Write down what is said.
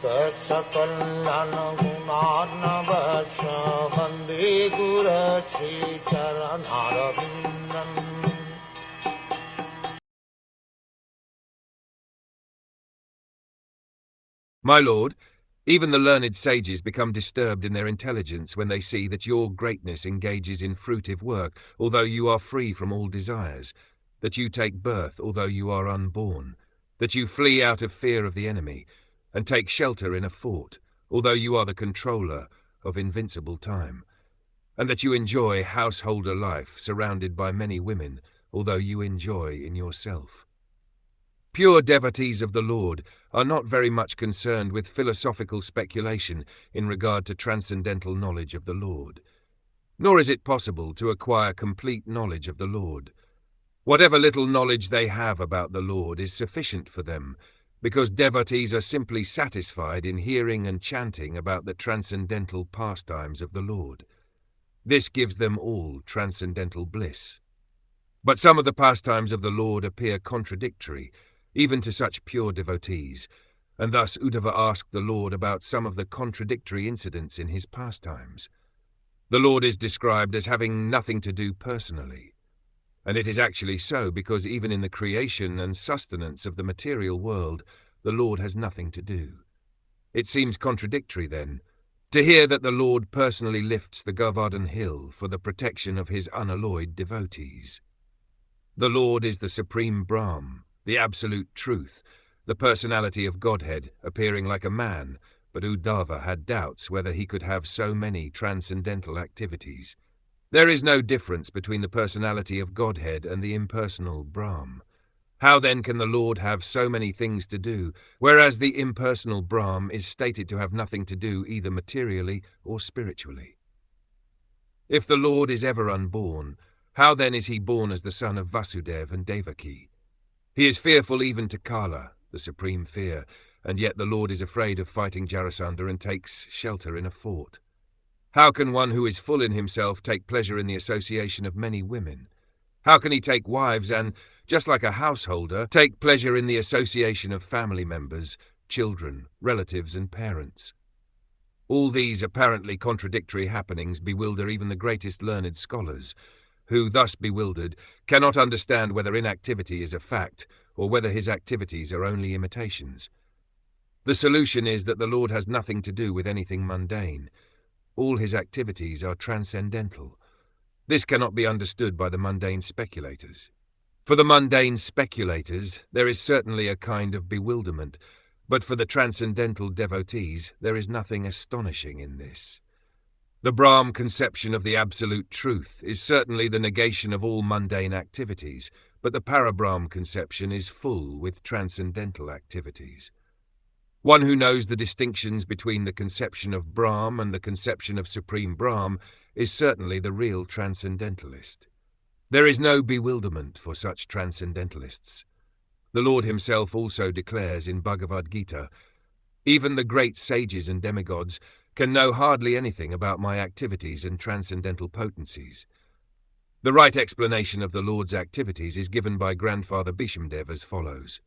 Saksakalyan gunarnavasya Vande Guru Sri Charanaravindan. My lord, even the learned sages become disturbed in their intelligence when they see that your greatness engages in fruitive work, although you are free from all desires, that you take birth, although you are unborn, that you flee out of fear of the enemy, and take shelter in a fort, although you are the controller of invincible time, and that you enjoy householder life surrounded by many women, although you enjoy in yourself. Pure devotees of the Lord are not very much concerned with philosophical speculation in regard to transcendental knowledge of the Lord. Nor is it possible to acquire complete knowledge of the Lord. Whatever little knowledge they have about the Lord is sufficient for them, because devotees are simply satisfied in hearing and chanting about the transcendental pastimes of the Lord. This gives them all transcendental bliss. But some of the pastimes of the Lord appear contradictory, even to such pure devotees, and thus Uddhava asked the Lord about some of the contradictory incidents in his pastimes. The Lord is described as having nothing to do personally, and it is actually so because even in the creation and sustenance of the material world, the Lord has nothing to do. It seems contradictory, then, to hear that the Lord personally lifts the Govardhan hill for the protection of his unalloyed devotees. The Lord is the supreme Brahm, the absolute truth, the personality of Godhead, appearing like a man, but Uddhava had doubts whether he could have so many transcendental activities. There is no difference between the personality of Godhead and the impersonal Brahm. How then can the Lord have so many things to do, whereas the impersonal Brahm is stated to have nothing to do either materially or spiritually? If the Lord is ever unborn, how then is he born as the son of Vasudeva and Devaki? He is fearful even to Kala, the supreme fear, and yet the Lord is afraid of fighting Jarasandha and takes shelter in a fort. How can one who is full in himself take pleasure in the association of many women? How can he take wives and, just like a householder, take pleasure in the association of family members, children, relatives, and parents? All these apparently contradictory happenings bewilder even the greatest learned scholars, who, thus bewildered, cannot understand whether inactivity is a fact or whether his activities are only imitations. The solution is that the Lord has nothing to do with anything mundane. All his activities are transcendental. This cannot be understood by the mundane speculators. For the mundane speculators, there is certainly a kind of bewilderment, but for the transcendental devotees, there is nothing astonishing in this. The Brahm conception of the absolute truth is certainly the negation of all mundane activities, but the Parabrahm conception is full with transcendental activities. One who knows the distinctions between the conception of Brahm and the conception of Supreme Brahm is certainly the real transcendentalist. There is no bewilderment for such transcendentalists. The Lord himself also declares in Bhagavad Gita, "Even the great sages and demigods can know hardly anything about my activities and transcendental potencies." The right explanation of the Lord's activities is given by Grandfather Bhishmadev as follows.